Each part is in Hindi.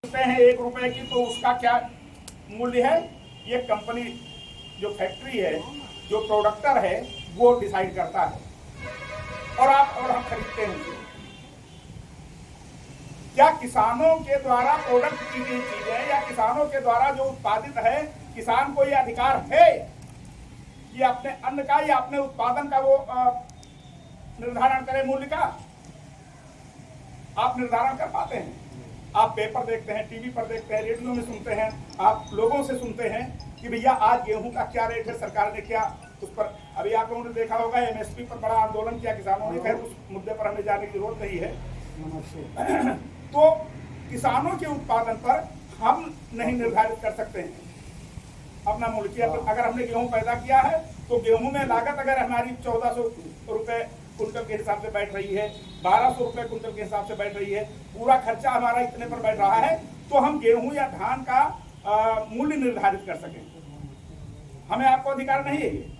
सकते हैं 1 रुपए की, तो उसका क्या मूल्य है ये कंपनी, जो फैक्ट्री है, जो प्रोडक्टर है, वो डिसाइड करता है और हम खरीदते हैं। क्या किसानों के द्वारा प्रोडक्ट की गई चीजें या किसानों के द्वारा जो उत्पादित है, किसान को यह अधिकार है कि अपने अन्न का या अपने उत्पादन का वो निर्धारण करे, मूल्य का आप निर्धारण कर पाते हैं? आप पेपर देखते हैं, टीवी पर देखते हैं, रेडियो में सुनते हैं, आप लोगों से सुनते हैं कि भैया आज गेहूं का क्या रेट है, सरकार ने क्या उस पर, अभी आप लोगों ने देखा होगा एमएसपी पर बड़ा आंदोलन किया किसानों ने। खैर उस मुद्दे पर हमें जाने की जरूरत नहीं है। तो किसानों के उत्पादन पर हम नहीं निर्धारित कर सकते हैं अपना मूल्य। अगर हमने गेहूं पैदा किया है तो गेहूं में लागत अगर हमारी 1400 रुपए कुंटल के हिसाब से बैठ रही है, 1200 रुपए कुंटल के हिसाब से बैठ रही है, पूरा खर्चा हमारा इतने पर बैठ रहा है, तो हम गेहूं या धान का मूल्य निर्धारित कर सकें। हमें आपको अधिकार नहीं है, ये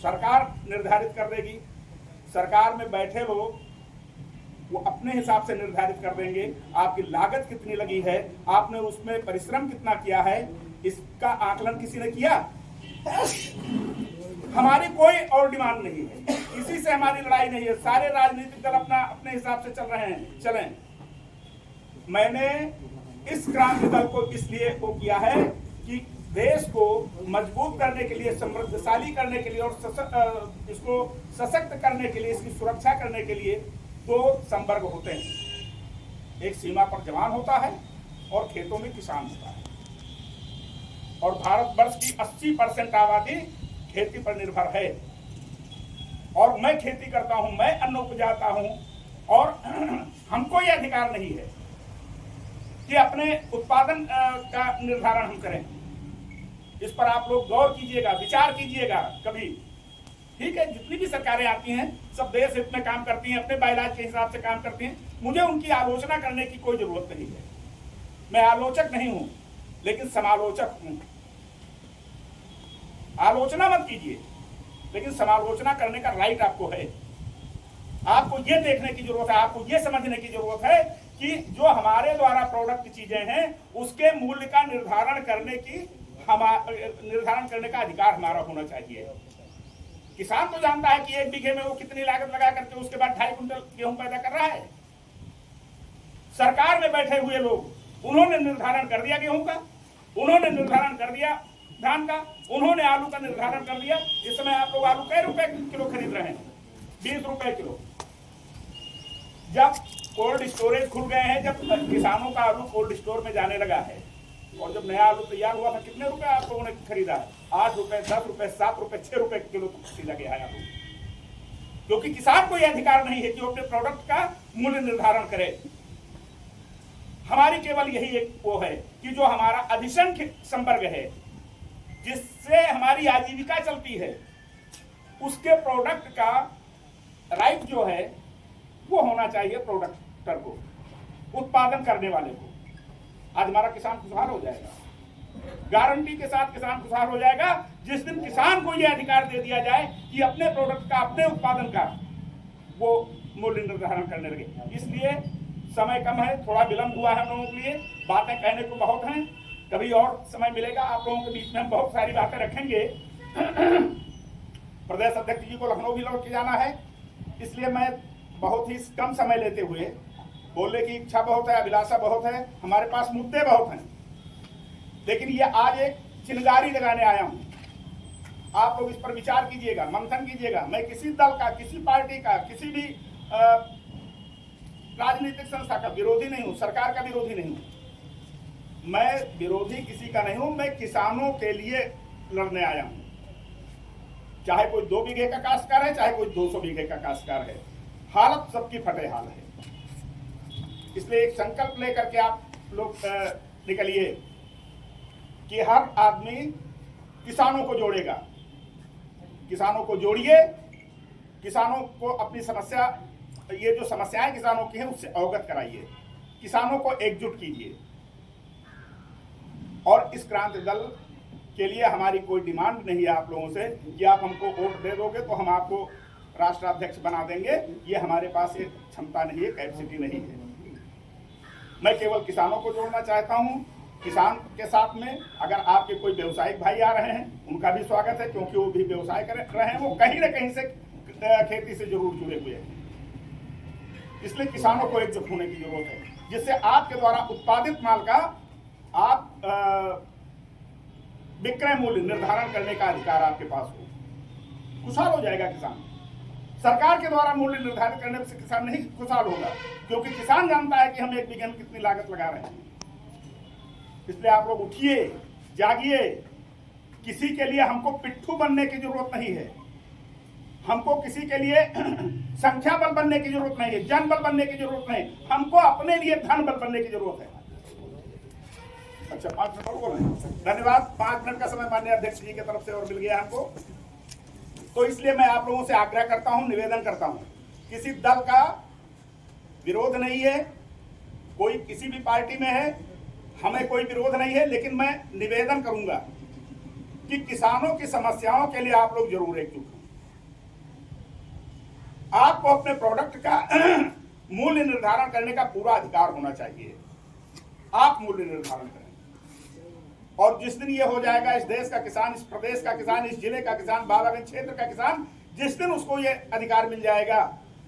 सरकार निर्धारित कर देगी। सरकार में बैठे लोग वो अपने हिसाब से निर्धारित कर देंगे आपकी लागत कितनी लगी है, आपने उसमें परिश्रम कितना किया है, इसका आकलन किसी ने किया? हमारी कोई और डिमांड नहीं है, किसी से हमारी लड़ाई नहीं है। सारे राजनीतिक दल अपने हिसाब से चल रहे हैं, चलें। मैंने इस क्रांति दल को इसलिए वो किया है कि देश को मजबूत करने के लिए, समृद्धशाली करने के लिए और इसको सशक्त करने के लिए, इसकी सुरक्षा करने के लिए 2 संवर्ग होते हैं। एक सीमा पर जवान होता है और खेतों में किसान होता है। और भारतवर्ष की 80% आबादी खेती पर निर्भर है। और मैं खेती करता हूं, मैं अन्न उपजाता हूं, और हमको यह अधिकार नहीं है कि अपने उत्पादन का निर्धारण हम करें। इस पर आप लोग गौर कीजिएगा, विचार कीजिएगा कभी। ठीक है, जितनी भी सरकारें आती हैं सब देश हित में काम करती हैं, अपने बाइलाज के हिसाब से काम करती हैं। मुझे उनकी आलोचना करने की कोई जरूरत नहीं है। मैं आलोचक नहीं हूं, लेकिन समालोचक हूं। आलोचना मत कीजिए, लेकिन समालोचना करने का राइट आपको है। आपको ये देखने की जरूरत है, आपको ये समझने की जरूरत है कि जो हमारे द्वारा प्रोडक्ट चीजें हैं उसके मूल्य का निर्धारण करने का अधिकार हमारा होना चाहिए। किसान तो जानता है कि 1 बीघे में वो कितनी लागत लगा करके उसके बाद 2.5 कुंटल गेहूं पैदा कर रहा है। सरकार में बैठे हुए लोग, उन्होंने निर्धारण कर दिया गेहूं का, उन्होंने निर्धारण कर दिया धान का, उन्होंने आलू का निर्धारण कर दिया। इस समय आप लोग आलू कै रुपए किलो खरीद रहे हैं? 20 रुपए किलो। जब कोल्ड स्टोरेज खुल गए हैं, जब किसानों का आलू कोल्ड स्टोर में जाने लगा है, और जब नया आलू तैयार हुआ था कितने रुपए आप लोगों ने खरीदा है? 8 रुपए, 10 रुपए, 7 रुपए, 6 रुपए किलो खरीदा गया है आलू। क्योंकि किसान को यह अधिकार नहीं है कि वो अपने प्रोडक्ट का मूल्य निर्धारण करे। हमारी केवल यही एक वो है कि जो हमारा अधिसंख्य संवर्ग है, जिससे हमारी आजीविका चलती है, उसके प्रोडक्ट का राइट जो है वो होना चाहिए प्रोडक्टर को, उत्पादन करने वाले को। आज हमारा किसान खुशहाल हो जाएगा, गारंटी के साथ किसान खुशहाल हो जाएगा जिस दिन किसान को यह अधिकार दे दिया जाए कि अपने प्रोडक्ट का, अपने उत्पादन का वो मूल्य निर्धारण करने लगे। इसलिए समय कम है, थोड़ा विलंब हुआ है हम लोगों के लिए, बातें कहने को बहुत हैं। कभी और समय मिलेगा, आप लोगों के बीच में हम बहुत सारी बातें रखेंगे। प्रदेश अध्यक्ष जी को लखनऊ भी लौट के जाना है, इसलिए मैं बहुत ही कम समय लेते हुए, बोलने की इच्छा बहुत है, अभिलाषा बहुत है, हमारे पास मुद्दे बहुत हैं, लेकिन ये आज एक चिंगारी लगाने आया हूं। आप लोग इस पर विचार कीजिएगा, मंथन कीजिएगा। मैं किसी दल का, किसी पार्टी का, किसी भी राजनीतिक संस्था का विरोधी नहीं हूं, सरकार का विरोधी नहीं हूं। मैं विरोधी किसी का नहीं हूं, मैं किसानों के लिए लड़ने आया हूं। चाहे कोई 2 बीघे का काश्तकार है, चाहे कोई 200 बीघे का काश्तकार है, हालत सबकी फटे हाल है। इसलिए एक संकल्प लेकर के आप लोग निकलिए कि हर आदमी किसानों को जोड़ेगा। किसानों को जोड़िए, किसानों को अपनी समस्या, ये जो समस्याएं किसानों की हैं उससे अवगत कराइए, किसानों को एकजुट कीजिए। और इस क्रांति दल के लिए हमारी कोई डिमांड नहीं है आप लोगों से कि आप हमको वोट दे दोगे तो हम आपको राष्ट्राध्यक्ष बना देंगे। ये हमारे पास एक क्षमता नहीं है, कैपेसिटी नहीं है। मैं केवल किसानों को जोड़ना चाहता हूं। किसान के साथ में अगर आपके कोई व्यवसायिक भाई आ रहे हैं, उनका भी स्वागत है, क्योंकि वो भी व्यवसाय कर रहे हैं, वो कहीं ना कहीं से खेती से जरूर जुड़े हुए हैं। इसलिए किसानों को एकजुट होने की जरूरत है, जिससे आपके द्वारा उत्पादित माल का आप विक्रय मूल्य निर्धारण करने का अधिकार आपके पास हो। खुशहाल हो जाएगा किसान। सरकार के द्वारा मूल्य निर्धारित करने से किसान नहीं खुशहाल होगा, क्योंकि किसान जानता है कि हम एक बीघे में कितनी लागत लगा रहे हैं। इसलिए आप लोग उठिए, जागिए। किसी के लिए हमको पिट्ठू बनने की जरूरत नहीं है, हमको किसी के लिए संख्या बल बनने की जरूरत नहीं है, जन बल बनने की जरूरत नहीं, हमको अपने लिए धन बल बनने की जरूरत है। अच्छा, 5 मिनट और बोल रहे हैं। धन्यवाद। 5 मिनट का समय माननीय अध्यक्ष जी की तरफ से और मिल गया हमको। तो इसलिए मैं आप लोगों से आग्रह करता हूं, निवेदन करता हूं, किसी दल का विरोध नहीं है, कोई किसी भी पार्टी में है, हमें कोई विरोध नहीं है, लेकिन मैं निवेदन करूंगा कि किसानों की समस्याओं के लिए आप लोग जरूर एकजुट हों। आपको अपने प्रोडक्ट का मूल्य निर्धारण करने का पूरा अधिकार होना चाहिए। आप मूल्य निर्धारण करें, और जिस दिन ये हो जाएगा, इस देश का किसान, इस प्रदेश का किसान, इस जिले का किसान, बालागंज क्षेत्र का किसान, जिस दिन उसको ये अधिकार मिल जाएगा,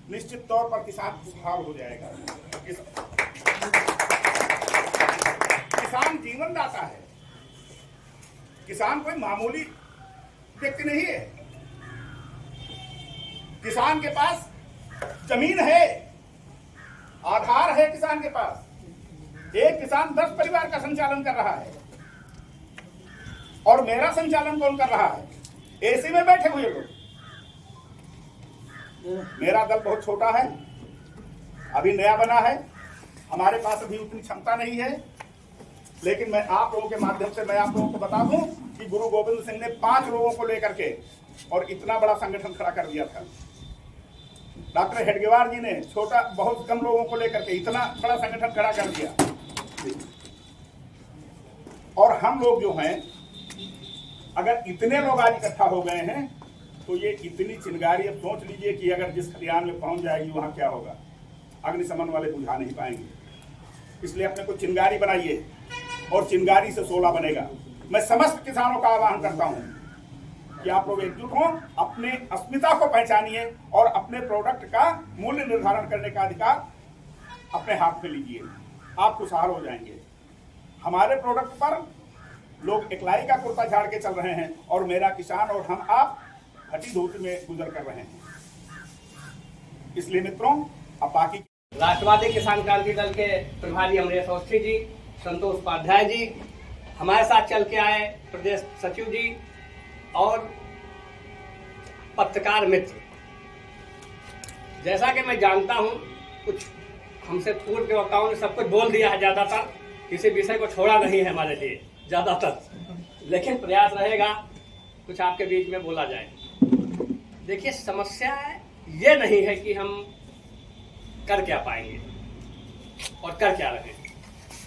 निश्चित तौर पर किसान खुशहाल हो जाएगा। किसान जीवनदाता है। किसान कोई मामूली व्यक्ति नहीं है। किसान के पास जमीन है, आधार है किसान के पास। एक किसान 10 परिवार का संचालन कर रहा है, और मेरा संचालन कौन कर रहा है? एसी में बैठे हुए लोग। मेरा दल बहुत छोटा है, अभी नया बना है, हमारे पास अभी उतनी क्षमता नहीं है, लेकिन मैं आप लोगों के माध्यम से मैं आप लोगों को बता दूं कि गुरु गोविंद सिंह ने 5 लोगों को लेकर के और इतना बड़ा संगठन खड़ा कर दिया था। डॉक्टर हेडगेवार जी ने छोटा, बहुत कम लोगों को लेकर के इतना बड़ा संगठन खड़ा कर दिया। और हम लोग जो हैं, अगर इतने लोग आज इकट्ठा हो गए हैं, तो ये इतनी चिंगारी, अब सोच लीजिए कि अगर जिस खलियान में पहुंच जाएगी वहां क्या होगा। अग्निशमन वाले बुझा नहीं पाएंगे। इसलिए अपने को चिंगारी बनाइए, और चिंगारी से 16 बनेगा। मैं समस्त किसानों का आह्वान करता हूं कि आप लोग एकजुट हों, अपने अस्मिता को पहचानिए, और अपने प्रोडक्ट का मूल्य निर्धारण करने का अधिकार अपने हाथ में लीजिए। आप खुशहाल हो जाएंगे। हमारे प्रोडक्ट पर लोग एकलाई का कुर्ता झाड़ के चल रहे हैं, और मेरा किसान और हम आप हटी धोती में गुजर कर रहे हैं। इसलिए मित्रों, अब बाकी राष्ट्रवादी किसान क्रांति दल के प्रभारी अमरेश अवस्थी जी, संतोष उपाध्याय जी, हमारे साथ चल के आए प्रदेश सचिव जी, और पत्रकार मित्र। जैसा कि मैं जानता हूं, कुछ हमसे पूर्व के वक्ताओं ने सब कुछ बोल दिया है, ज्यादातर किसी विषय को छोड़ा नहीं है हमारे लिए ज्यादातर, लेकिन प्रयास रहेगा कुछ आपके बीच में बोला जाए। देखिए, समस्या ये नहीं है कि हम कर क्या पाएंगे और कर क्या रहे।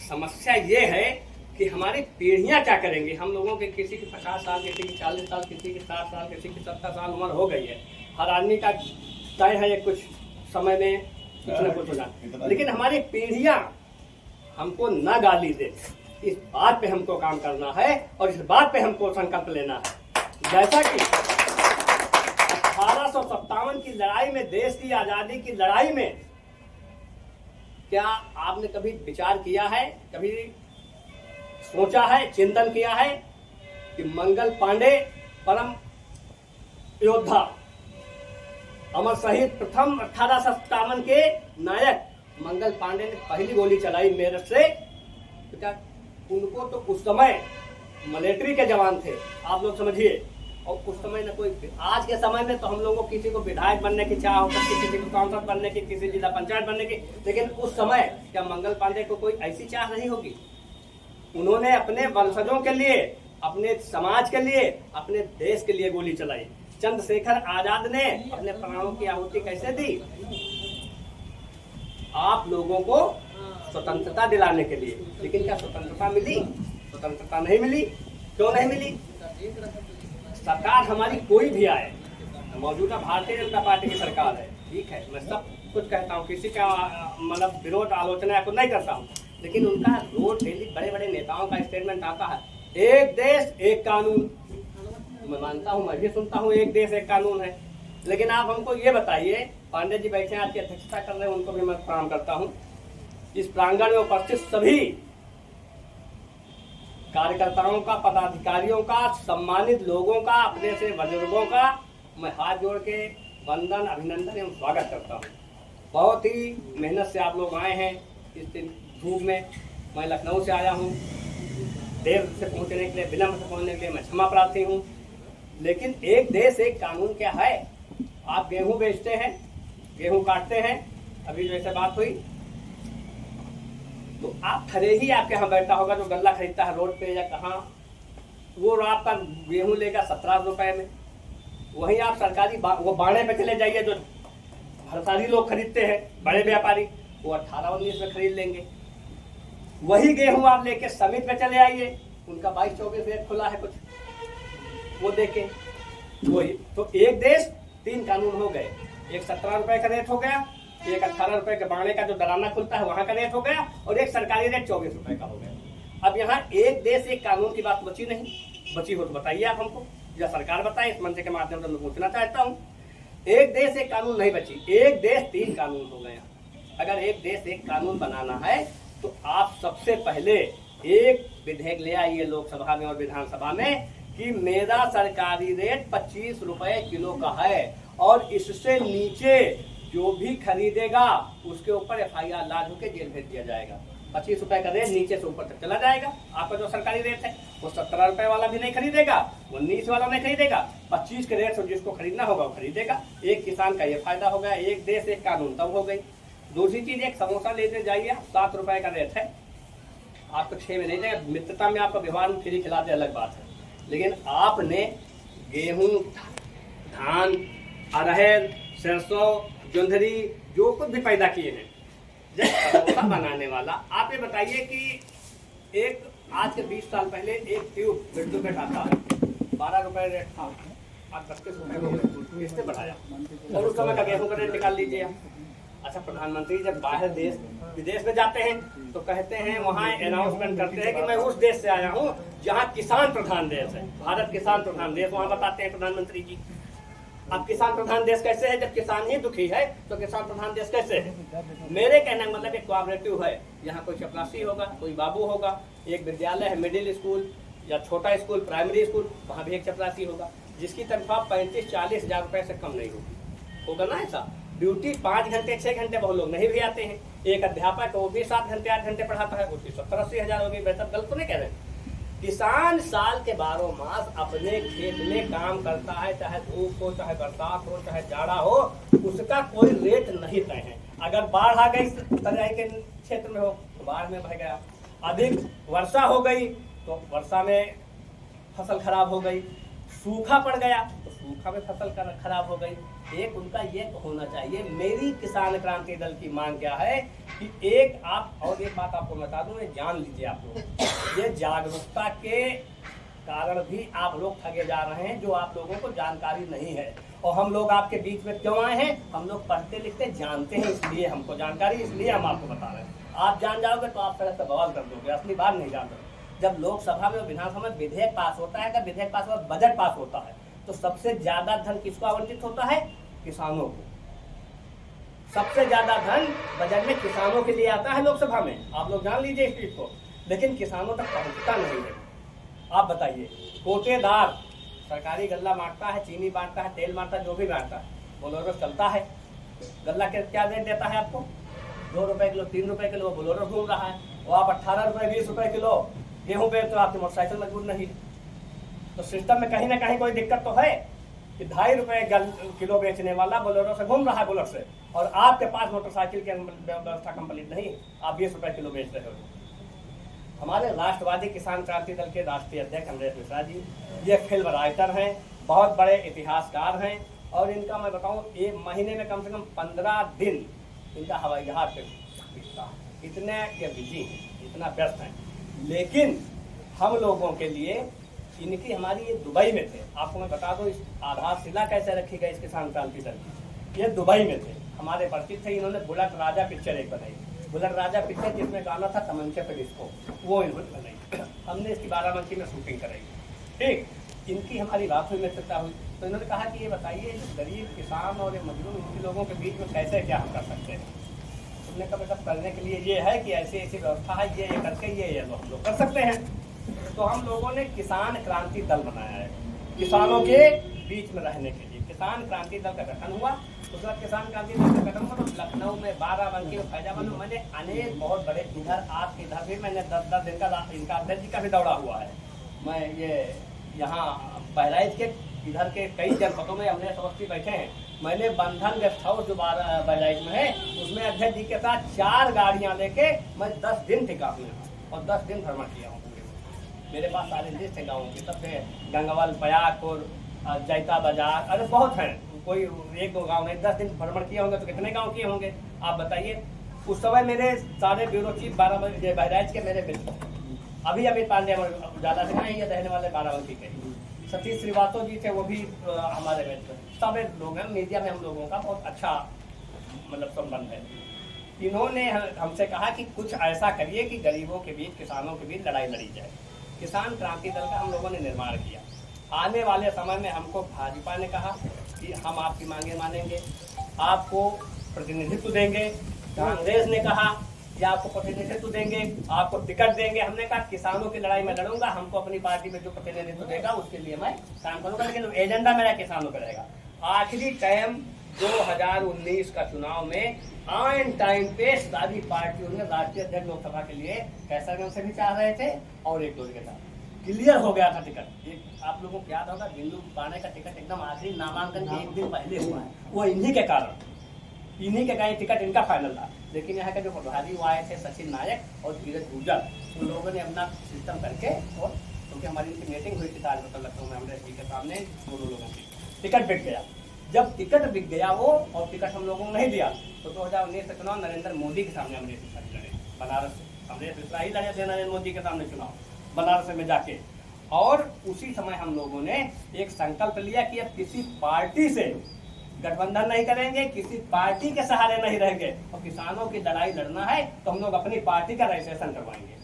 समस्या ये है कि हमारी पीढ़ियां क्या करेंगे। हम लोगों के किसी की 50 साल, किसी की 40 साल, किसी की 60 साल, किसी की 70 साल उम्र हो गई है। हर आदमी का तय है ये कुछ समय में कुछ न कुछ होना, लेकिन हमारी पीढ़ियां हमको न गाली दे, इस बात पे हमको काम करना है, और इस बात पे हमको संकल्प लेना है। जैसा कि 1857 की लड़ाई में, देश की आजादी की लड़ाई में, क्या आपने कभी विचार किया है, कभी सोचा है, चिंतन किया है कि मंगल पांडे परम योद्धा, अमर शहीद प्रथम 1857 के नायक मंगल पांडे ने पहली गोली चलाई मेरठ से, तो क्या उनको तो उस समय मिलिट्री के जवान थे, आप लोग समझिए। और उस समय न कोई, आज के समय में तो हम लोगों को किसी को विधायक बनने की चाह हो सकती, किसी को सांसद बनने की, किसी जिला पंचायत बनने की, लेकिन उस समय क्या मंगल पांडे को कोई ऐसी चाह नहीं होगी? उन्होंने अपने वंशजों के लिए, अपने समाज के लिए, अपने देश के लिए गोली चलाई। चंद्रशेखर आजाद ने अपने प्राणों की आहुति कैसे दी? आप लोगों को स्वतंत्रता दिलाने के लिए। लेकिन क्या स्वतंत्रता मिली? स्वतंत्रता नहीं मिली। क्यों नहीं मिली? सरकार हमारी कोई भी आए, मौजूदा भारतीय जनता पार्टी की सरकार है, ठीक है, मैं सब कुछ कहता हूँ, किसी का मतलब विरोध आलोचना को नहीं करता हूँ, लेकिन उनका रोज डेली बड़े बड़े नेताओं का स्टेटमेंट आता है, एक देश एक कानून। मैं मानता हूँ, मैं भी सुनता हूँ एक देश एक कानून है, लेकिन आप हमको ये बताइए, पांडे जी बैठे हैं आपकी अध्यक्षता कर रहे हैं, उनको भी मैं प्रणाम करता हूँ। इस प्रांगण में उपस्थित सभी कार्यकर्ताओं का, पदाधिकारियों का, सम्मानित लोगों का, अपने से बुजुर्गों का मैं हाथ जोड़ के वंदन, अभिनंदन एवं स्वागत करता हूँ। बहुत ही मेहनत से आप लोग आए हैं इस दिन धूप में। मैं लखनऊ से आया हूँ, देर से पहुँचने के लिए, विलम्ब से पहुँचने के लिए मैं क्षमा प्रार्थी हूँ। लेकिन एक देश एक कानून क्या है? आप गेहूं बेचते हैं, गेहूं काटते हैं, अभी जैसे बात हुई, तो आप खरे ही आपके यहाँ बैठा होगा जो गल्ला खरीदता है रोड पे या कहाँ, वो आपका गेहूं लेगा 17 रुपए में। वहीं आप सरकारी वो बाणे पे चले जाइए, जो भरसारी लोग खरीदते हैं, बड़े व्यापारी, वो 18-19 में खरीद लेंगे। वही गेहूं आप लेके समित पे चले आइए, उनका 22-24 रेट खुला है कुछ, वो देखे। वही तो एक देश 3 कानून हो गए। एक 17 रुपए का रेट हो गया, एक 18 रुपए के बाणे का जो दराना खुलता है वहां का रेट हो गया, और एक सरकारी रेट 24 रुपए का हो गया। अब यहाँ एक देश एक कानून की बात बची नहीं, बची हो तो बताइए आप हमको, या सरकार बताए। इस मंच के माध्यम से मैं पूछना चाहता हूँ, एक देश एक कानून नहीं बची, एक देश 3 कानून हो गया। अगर एक देश एक कानून बनाना है तो आप सबसे पहले एक विधेयक ले आइए लोकसभा में और विधानसभा में कि मेरा सरकारी रेट 25 रुपए किलो का है, और इससे नीचे जो भी खरीदेगा उसके ऊपर FIR लाज होकर जेल भेज दिया जाएगा। 25 रुपए का रेट नीचे से ऊपर तक चला जाएगा। आपका जो सरकारी रेट है वो 17 रुपए वाला भी नहीं खरीदेगा, 19 वाला नहीं खरीदेगा, 25 के रेट से जिसको खरीदना होगा वो खरीदेगा। एक किसान का ये फायदा हो गया, एक देश एक कानून तब हो गई। दूसरी चीज, एक समोसा लेने जाइए, 7 रुपए का रेट है, आपको 6 में नहीं जाएगा। मित्रता में आपको व्यवहार में फ्री खिलाते अलग बात है, लेकिन आपने गेहूं, धान, अरहर, सरसों, जोंधरी, जो कुछ भी पैदा किए हैं, जब समोसा बनाने वाला, आप ये बताइए कि एक आज के 20 साल पहले एक ट्यूब डुप्लीकेट आता है, 12 रुपए रेट था, आप 25 रुपए किसने बढ़ाया? और उस समय का गेहूं का रेट निकाल लीजिए आप। अच्छा, प्रधानमंत्री जब बाहर देश विदेश में जाते हैं तो कहते हैं, वहाँ अनाउंसमेंट करते हैं कि मैं उस देश से आया हूँ जहाँ किसान प्रधान देश है, भारत किसान प्रधान देश, वहाँ बताते हैं प्रधानमंत्री जी। अब किसान प्रधान देश कैसे है? जब किसान ही दुखी है तो किसान प्रधान देश कैसे है? मेरे कहने का मतलब एक कोऑपरेटिव है, यहाँ कोई चपरासी होगा, कोई बाबू होगा, एक विद्यालय है, मिडिल स्कूल या छोटा स्कूल, प्राइमरी स्कूल, वहाँ भी एक चपरासी होगा, जिसकी तनख्वाह 35-40 हजार रुपए से कम नहीं होगी। होगा ना ऐसा? ड्यूटी 5 घंटे 6 घंटे, बहुत लोग नहीं भी आते हैं। एक अध्यापक वो भी 7 घंटे 8 घंटे पढ़ाता है, उसकी 70-80 हजार होगी। बेहतर गलत तो नहीं कह रहे। किसान साल के 12 मास अपने खेत में काम करता है, चाहे धूप हो, चाहे बरसात हो, चाहे जाड़ा हो, उसका कोई रेट नहीं तय है। अगर बाढ़ आ गई तराई के क्षेत्र में हो तो बाढ़ में बह गया, अधिक वर्षा हो गई तो वर्षा में फसल खराब हो गई, सूखा पड़ गया तो सूखा में फसल खराब हो गई। एक उनका ये होना चाहिए। मेरी किसान क्रांति दल की मांग क्या है कि एक आप, और एक बात आपको बता दूं, ये जान लीजिए आप लोग, ये जागरूकता के कारण भी आप लोग ठगे जा रहे हैं, जो आप लोगों को जानकारी नहीं है। और हम लोग आपके बीच में क्यों आए हैं? हम लोग पढ़ते लिखते जानते हैं, इसलिए हमको जानकारी, इसलिए हम आपको बता रहे हैं। आप जान जाओगे तो आप सड़क पर बवाल कर दोगे, असली बात नहीं जान रहे। जब लोकसभा में और विधानसभा में विधेयक पास होता है, अगर विधेयक पास हुआ, बजट पास होता है, तो सबसे ज्यादा धन किसको आवंटित होता है? किसानों को। सबसे ज्यादा धन बजट में किसानों के लिए आता है लोकसभा में, आप लोग जान लीजिए इस चीज को। लेकिन किसानों तक पहुंचता नहीं है। आप बताइए, कोटेदार सरकारी गल्ला बांटता है, चीनी बांटता है, तेल बांटता है, जो भी बांटता है, बोलेरो चलता है, गल्ला के क्या रेट देता है आपको? 2 रुपए किलो, 3 रुपए किलो बोलेरो घूम रहा है, और आप 18 रुपए 20 रुपए किलो गेहूं बेच तो आपकी मोटरसाइकिल मजबूत नहीं है। तो सिस्टम में कहीं ना कहीं कोई दिक्कत तो है कि 2.5 रुपए किलो बेचने वाला बोलेरो से घूम रहा है, बुलेट से, और आपके पास मोटरसाइकिल की व्यवस्था कंप्लीट नहीं, आप 20 रुपए किलो बेच रहे हो। हमारे राष्ट्रवादी किसान क्रांति दल के राष्ट्रीय अध्यक्ष अमरेश मिश्रा जी, ये फिल्म राइटर हैं, बहुत बड़े इतिहासकार हैं, और इनका मैं बताऊं, एक महीने में कम से कम 15 दिन इनका हवाई जहाज पे बीतता है। इतने ये बिजी हैं, इतना व्यस्त हैं। लेकिन हम लोगों के लिए इनकी, हमारी ये दुबई में थे। आपको मैं बता दूं, इस आधारशिला कैसे रखी गई इस किसान क्रांति दल की, ये दुबई में थे, हमारे परिचित थे। इन्होंने बुलेट राजा पिक्चर एक बनाई, बुलेट राजा पिक्चर जिसमें गाना था तमंचे पे डिस्को, वो इन्होंने बनाई। हमने इसकी बाराबंकी में शूटिंग कराई। ठीक, इनकी हमारी बात हुई, मित्रता हुई, तो इन्होंने कहा कि ये बताइए गरीब किसान और ये मजदूर इनके लोगों के बीच में कैसे क्या हम कर सकते हैं। हमने कहा बेटा करने के लिए ये है कि ऐसी ऐसी व्यवस्था है, ये करके ये हम लोग कर सकते हैं। तो हम लोगों ने किसान क्रांति दल बनाया है, किसानों के बीच में रहने के लिए किसान क्रांति दल का गठन हुआ। उसके बाद किसान क्रांति दल का गठन हुआ तो लखनऊ में, बाराबंकी में, फैजाबाद में मैंने अनेक बहुत बड़े, इधर आपके इधर भी मैंने 10-10 दिन का इनका अध्यक्ष जी का भी दौरा हुआ है। मैं ये यहाँ बहराइच के इधर के कई जनपदों में हमने समस्ती बैठे हैं। मैंने बंधन गेस्ट हाउस जो बहराइच में है उसमें अध्यक्ष जी के साथ 4 गाड़ियाँ लेके मैं 10 दिन टिका हूँ और 10 दिन भ्रमण किया हूँ। मेरे पास सारे लिस्ट है गाँव के, सबसे गंगवल, पयागपुर, जैता बाजार, अरे बहुत हैं, कोई 1-2 गाँव में 10 दिन भ्रमण किए होंगे तो कितने गाँव किए होंगे आप बताइए। उस समय मेरे सारे ब्यूरो चीफ बहराइच के मेरे मित्र, अभी अमित पांडे ज़्यादा से नहीं, ये रहने वाले बाराबंकी के, सतीश श्रीवास्तव जी थे, वो भी हमारे मित्र, सब लोग हैं। मीडिया में हम लोगों का बहुत अच्छा मतलब संबंध है। इन्होंने हमसे कहा कि कुछ ऐसा करिए कि गरीबों के बीच, किसानों के बीच लड़ाई लड़ी जाए। किसान क्रांति दल का हम लोगों ने निर्माण किया। आने वाले समय में हमको भाजपा ने कहा कि हम आपकी मांगे मानेंगे, आपको प्रतिनिधित्व देंगे। कांग्रेस ने कहा कि आपको प्रतिनिधित्व देंगे, आपको टिकट देंगे। हमने कहा किसानों की लड़ाई में लड़ूंगा, हमको अपनी पार्टी में जो प्रतिनिधित्व देगा उसके लिए मैं काम करूंगा, लेकिन एजेंडा मेरा किसानों का रहेगा। आखिरी टाइम 2019 का चुनाव में आन टाइम पे सारी पार्टियों ने राष्ट्रीय अध्यक्ष लोकसभा के लिए कैसरगंज से भी चाह रहे थे और एक दो के साथ क्लियर हो गया था टिकट। आप लोगों को याद होगा बिंदु पाने का टिकट एकदम आखिरी नामांकन के 1 दिन पहले हुआ है, वो इन्हीं के कारण, इन्हीं के कारण टिकट इनका फाइनल था। लेकिन यहाँ के जो प्रभारी वो आए थे सचिन नायक और धीरज गुर्जर, उन लोगों ने अपना सिस्टम करके, और क्योंकि हमारी इनकी मीटिंग हुई थी ताजमहल लखनऊ में, हमने के सामने दोनों लोगों की टिकट बिक गया। जब टिकट बिक गया वो और टिकट हम लोगों को नहीं दिया तो 2019 का चुनाव नरेंद्र मोदी के सामने अमरीश मिश्रा लड़े, बनारस से अमरीश मिश्रा ही लड़े थे नरेंद्र मोदी के सामने चुनाव बनारस में जाके। और उसी समय हम लोगों ने एक संकल्प लिया कि अब किसी पार्टी से गठबंधन नहीं करेंगे, किसी पार्टी के सहारे नहीं रहेंगे, और किसानों की लड़ाई लड़ना है तो हम लोग अपनी पार्टी का रजिस्ट्रेशन करवाएंगे।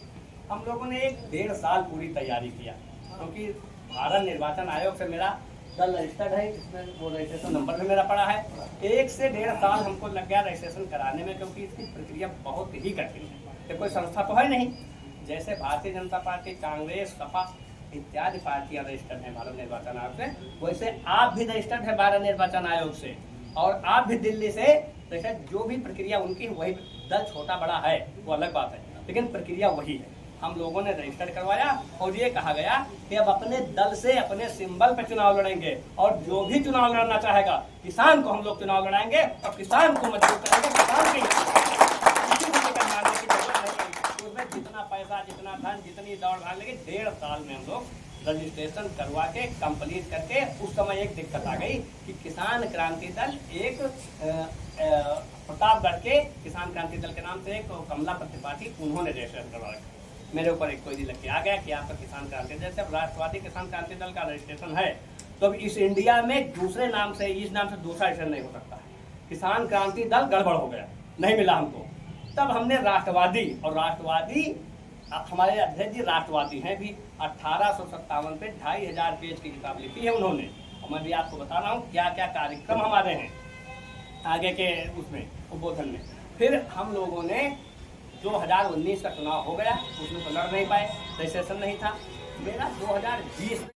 हम लोगों ने 1-1.5 साल पूरी तैयारी किया, क्योंकि भारत निर्वाचन आयोग से मेरा दल रजिस्टर्ड है, इसमें वो रजिस्ट्रेशन नंबर भी मेरा पड़ा है। 1 से 1.5 साल हमको लग गया रजिस्ट्रेशन कराने में, क्योंकि इसकी प्रक्रिया बहुत ही कठिन है। कोई संस्था तो है नहीं, जैसे भारतीय जनता पार्टी, कांग्रेस, सपा इत्यादि पार्टियां रजिस्टर्ड हैं भारत निर्वाचन आयोग से, वैसे आप भी रजिस्टर्ड है भारत निर्वाचन आयोग से, और आप भी दिल्ली से। जो भी प्रक्रिया उनकी वही, दल छोटा बड़ा है वो अलग बात है, लेकिन प्रक्रिया वही है। हम लोगों ने रजिस्टर करवाया और ये कहा गया कि अब अपने दल से, अपने सिंबल पर चुनाव लड़ेंगे, और जो भी चुनाव लड़ना चाहेगा किसान को हम लोग चुनाव लड़ाएंगे और किसान को मजबूत करेंगे। किसान की उसमें जितना पैसा, जितना धन, जितनी दौड़ भाग लगी, 1.5 साल में हम लोग रजिस्ट्रेशन करवा के कंप्लीट करके। उस समय एक दिक्कत आ गई कि किसान क्रांति दल एक प्रतापगढ़ के किसान क्रांति दल के नाम से एक कमला प्रतिपाठी, उन्होंने रजिस्ट्रेशन करवा रखा। मेरे ऊपर एक कोई लग के आ गया कि आपका किसान क्रांति दल, जब राष्ट्रवादी किसान क्रांति दल का रजिस्ट्रेशन है तो अब इस इंडिया में दूसरे नाम से, इस नाम से दूसरा रजिस्ट्रेशन नहीं हो सकता है। किसान क्रांति दल गड़बड़ हो गया, नहीं मिला हमको। तब हमने राष्ट्रवादी, और राष्ट्रवादी हमारे अध्यक्ष जी राष्ट्रवादी हैं भी, 1857 पे 2500 पेज की किताब लिखी है उन्होंने। और मैं भी आपको बता रहा हूँ क्या क्या कार्यक्रम हमारे हैं आगे के उसमें उद्बोधन में। फिर हम लोगों ने 2019 का चुनाव हो गया, उसमें तो लड़ नहीं पाए, रजिस्ट्रेशन नहीं था। मेरा 2020